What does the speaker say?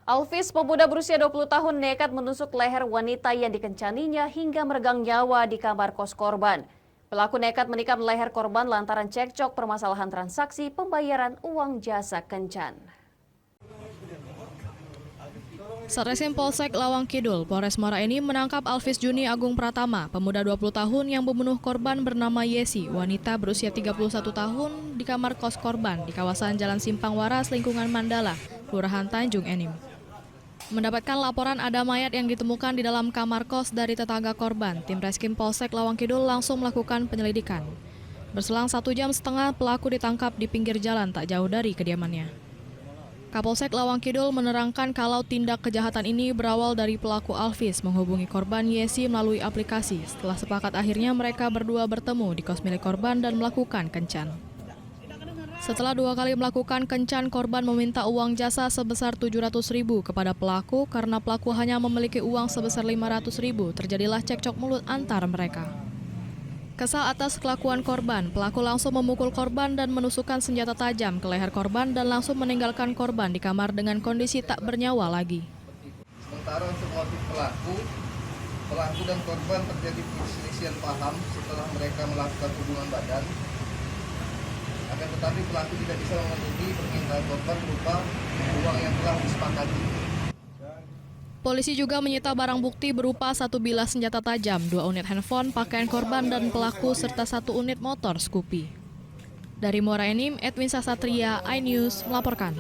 Alvis, pemuda berusia 20 tahun nekat menusuk leher wanita yang dikencaninya hingga meregang nyawa di kamar kos korban. Pelaku nekat menikam leher korban lantaran cekcok permasalahan transaksi pembayaran uang jasa kencan. Satreskrim Polsek Lawang Kidul, Polres Muara Enim menangkap Alvis Juni Agung Pratama, pemuda 20 tahun yang membunuh korban bernama Yesi, wanita berusia 31 tahun di kamar kos korban di kawasan Jalan Simpang Waras, lingkungan Mandala, Kelurahan Tanjung Enim. Mendapatkan laporan ada mayat yang ditemukan di dalam kamar kos dari tetangga korban, tim Reskrim Polsek Lawang Kidul langsung melakukan penyelidikan. Berselang 1,5 jam, pelaku ditangkap di pinggir jalan tak jauh dari kediamannya. Kapolsek Lawang Kidul menerangkan kalau tindak kejahatan ini berawal dari pelaku Alvis menghubungi korban Yesi melalui aplikasi. Setelah sepakat akhirnya mereka berdua bertemu di kos milik korban dan melakukan kencan. Setelah 2 kali melakukan kencan, korban meminta uang jasa sebesar 700.000 kepada pelaku karena pelaku hanya memiliki uang sebesar 500.000. Terjadilah cekcok mulut antar mereka. Kesal atas kelakuan korban, pelaku langsung memukul korban dan menusukkan senjata tajam ke leher korban dan langsung meninggalkan korban di kamar dengan kondisi tak bernyawa lagi. Sementara untuk motif pelaku dan korban terjadi perselisihan paham setelah mereka melakukan hubungan badan. Akan tetapi pelaku tidak bisa memenuhi permintaan korban berupa uang yang telah disepakati. Polisi juga menyita barang bukti berupa 1 bilah senjata tajam, 2 unit handphone, pakaian korban dan pelaku, serta 1 unit motor Scoopy. Dari Muara Enim, Edwin Sasatria, iNews melaporkan.